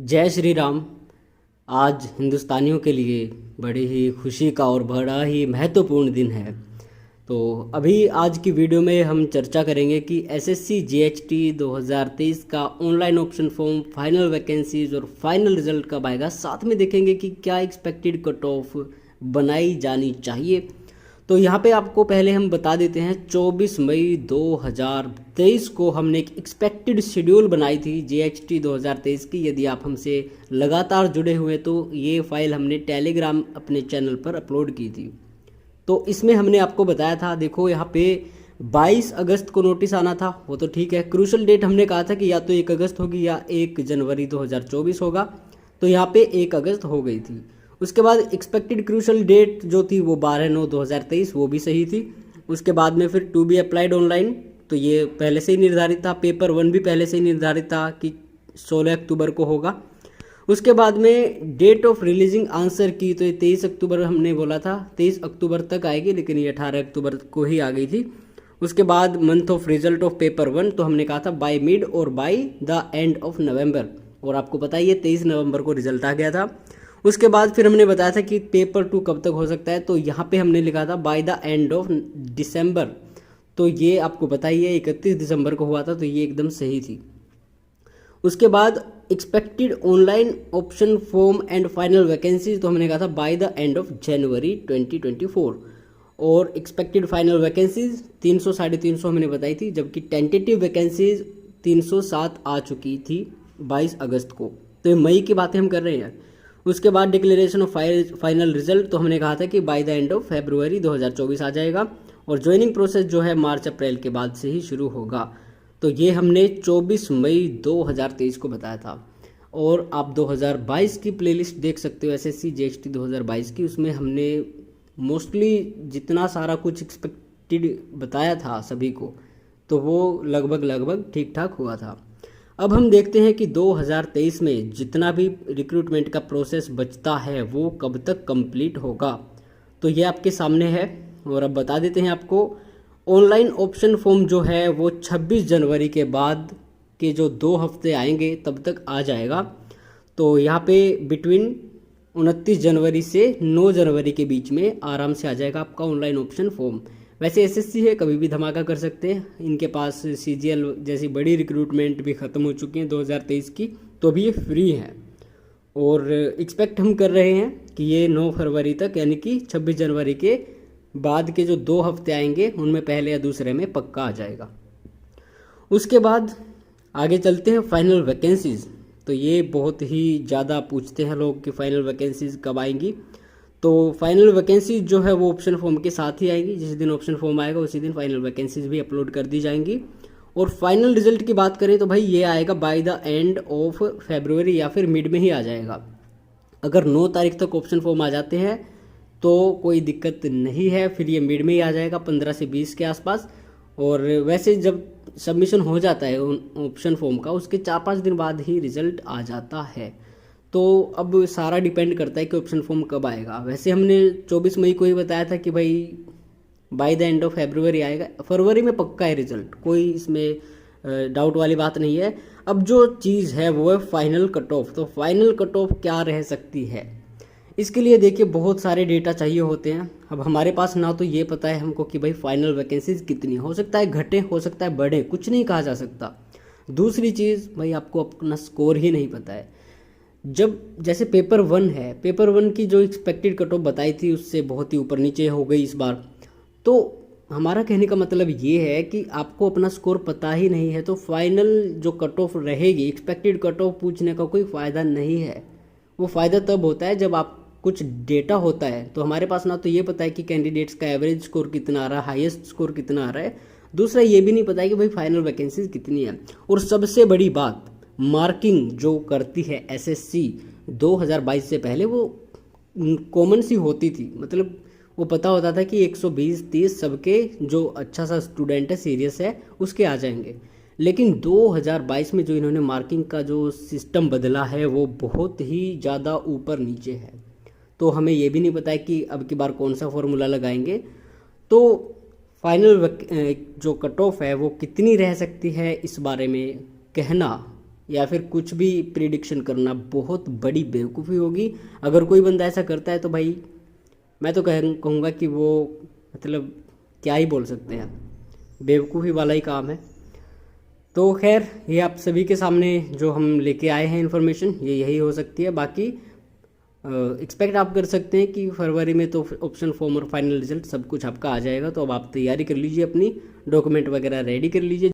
जय श्री राम। आज हिंदुस्तानियों के लिए बड़ी ही खुशी का और बड़ा ही महत्वपूर्ण दिन है। तो अभी आज की वीडियो में हम चर्चा करेंगे कि एसएससी जीएचटी 2023 का online option form, final vacancies और फाइनल रिजल्ट कब आएगा। साथ में देखेंगे कि क्या एक्सपेक्टेड कट ऑफ बनाई जानी चाहिए। तो यहाँ पे आपको पहले हम बता देते हैं 24 मई 2023 को हमने एक एक्सपेक्टेड शेड्यूल बनाई थी जीएचटी 2023 की। यदि आप हमसे लगातार जुड़े हुए तो ये फाइल हमने टेलीग्राम अपने चैनल पर अपलोड की थी। तो इसमें हमने आपको बताया था, देखो यहाँ पे 22 अगस्त को नोटिस आना था, वो तो ठीक है। क्रूशल डेट हमने कहा था कि या तो 1 अगस्त होगी या 1 जनवरी 2024 होगा, तो यहाँ पे 1 अगस्त हो गई थी। उसके बाद एक्सपेक्टेड क्रूशल डेट जो थी वो 12/9/2023, वो भी सही थी। उसके बाद में फिर टू बी अप्लाइड ऑनलाइन, तो ये पहले से ही निर्धारित था। पेपर 1 भी पहले से ही निर्धारित था कि 16 अक्टूबर को होगा। उसके बाद में डेट ऑफ रिलीजिंग आंसर की, तो ये 23 अक्टूबर हमने बोला था, 23 अक्टूबर तक आएगी, लेकिन ये 18 अक्टूबर को ही आ गई थी। उसके बाद month of result of paper 1, तो हमने कहा था बाय मिड और by the end of November, और आपको पता ही है 23 नवंबर को रिजल्ट आ गया था। उसके बाद फिर हमने बताया था कि पेपर 2 कब तक हो सकता है, तो यहाँ पे हमने लिखा था by the end of December, तो ये आपको पता ही है 31 दिसंबर को हुआ था, तो ये एकदम सही थी। उसके बाद expected online option form and final vacancies, तो हमने कहा था by the end of January 2024, और एक्सपेक्टेड फाइनल वैकेंसीज 300 350 हमने बताई थी, जबकि टेंटेटिव वैकेंसीज 307 आ चुकी थी 22 अगस्त को। तो ये मई की बातें हम कर रहे हैं। उसके बाद डिक्लेरेशन ऑफ फाइनल रिजल्ट, तो हमने कहा था कि by the end of February 2024 आ जाएगा, और ज्वाइनिंग प्रोसेस जो है मार्च अप्रैल के बाद से ही शुरू होगा। तो ये हमने 24 मई 2023 को बताया था। और आप 2022 की प्लेलिस्ट देख सकते हो, एसएससी जीएचटी 2022 की। उसमें हमने मोस्टली जितना सारा कुछ एक्सपेक्टेड बताया था सभी को, तो वो लगभग ठीक ठाक हुआ था। अब हम देखते हैं कि 2023 में जितना भी रिक्रूटमेंट का प्रोसेस बचता है वो कब तक कंप्लीट होगा, तो ये आपके सामने है। और अब बता देते हैं आपको, ऑनलाइन ऑप्शन फॉर्म जो है वो 26 जनवरी के बाद के जो 2 हफ्ते आएंगे तब तक आ जाएगा। तो यहाँ पे बिटवीन 29 जनवरी से 9 जनवरी के बीच में आराम से आ जाएगा आपका ऑनलाइन ऑप्शन फॉर्म। वैसे एसएससी है, कभी भी धमाका कर सकते हैं। इनके पास सीजीएल जैसी बड़ी रिक्रूटमेंट भी ख़त्म हो चुकी हैं 2023 की, तो अभी ये फ्री है। और एक्सपेक्ट हम कर रहे हैं कि ये 9 फरवरी तक, यानी कि 26 जनवरी के बाद के जो 2 हफ्ते आएंगे उनमें पहले या दूसरे में पक्का आ जाएगा। उसके बाद आगे चलते हैं फाइनल वैकेंसीज। तो ये बहुत ही ज़्यादा पूछते हैं लोग कि फाइनल वैकेंसीज कब आएंगी। तो फाइनल वैकेंसी जो है वो ऑप्शन फॉर्म के साथ ही आएंगी। जिस दिन ऑप्शन फॉर्म आएगा उसी दिन फाइनल वैकेंसीज भी अपलोड कर दी जाएंगी। और फाइनल रिजल्ट की बात करें तो भाई ये आएगा by the end of February या फिर मिड में ही आ जाएगा। अगर 9 तारीख तक ऑप्शन फॉर्म आ जाते हैं तो कोई दिक्कत नहीं है, फिर ये मिड में ही आ जाएगा 15 से 20 के आसपास। और वैसे जब सबमिशन हो जाता है ऑप्शन फॉर्म का, उसके 4-5 दिन बाद ही रिजल्ट आ जाता है। तो अब सारा डिपेंड करता है कि ऑप्शन फॉर्म कब आएगा। वैसे हमने 24 मई को ही बताया था कि भाई by the end of February आएगा। फरवरी में पक्का है रिजल्ट, कोई इसमें डाउट वाली बात नहीं है। अब जो चीज़ है वो है फाइनल कट ऑफ। तो फाइनल कट ऑफ क्या रह सकती है, इसके लिए देखिए बहुत सारे डेटा चाहिए होते हैं। अब हमारे पास ना तो ये पता है हमको कि भाई फाइनल वैकेंसीज कितनी, हो सकता है घटे, हो सकता है बढ़े, कुछ नहीं कहा जा सकता। दूसरी चीज़ भाई आपको अपना स्कोर ही नहीं पता है। जब जैसे पेपर 1 है, पेपर 1 की जो एक्सपेक्टेड कट ऑफ बताई थी उससे बहुत ही ऊपर नीचे हो गई इस बार। तो हमारा कहने का मतलब ये है कि आपको अपना स्कोर पता ही नहीं है तो फाइनल जो कट ऑफ रहेगी, एक्सपेक्टेड कट ऑफ पूछने का कोई फ़ायदा नहीं है। वो फ़ायदा तब होता है जब आप कुछ डेटा होता है। तो हमारे पास ना तो ये पता है कि कैंडिडेट्स का एवरेज स्कोर कितना आ रहा है, हाईएस्ट स्कोर कितना आ रहा है। दूसरा ये भी नहीं पता है कि भाई फाइनल वैकेंसीज कितनी है। और सबसे बड़ी बात, मार्किंग जो करती है एसएससी 2022 से पहले वो कॉमन सी होती थी। मतलब वो पता होता था कि 120-30 सबके जो अच्छा सा स्टूडेंट है, सीरियस है, उसके आ जाएंगे। लेकिन 2022 में जो इन्होंने मार्किंग का जो सिस्टम बदला है वो बहुत ही ज़्यादा ऊपर नीचे है। तो हमें ये भी नहीं पता है कि अब की बार कौन सा फॉर्मूला लगाएंगे। तो फाइनल जो कट ऑफ है वो कितनी रह सकती है, इस बारे में कहना या फिर कुछ भी प्रिडिक्शन करना बहुत बड़ी बेवकूफ़ी होगी। अगर कोई बंदा ऐसा करता है तो भाई मैं तो कहूँगा कि वो मतलब क्या ही बोल सकते हैं, बेवकूफ़ी वाला ही काम है। तो खैर ये आप सभी के सामने जो हम लेके आए हैं इन्फॉर्मेशन ये यही हो सकती है। बाकी एक्सपेक्ट आप कर सकते हैं कि फरवरी में तो ऑप्शन फॉर्म और फाइनल रिजल्ट सब कुछ आपका आ जाएगा। तो अब आप तैयारी कर लीजिए, अपनी डॉक्यूमेंट वगैरह रेडी कर लीजिए।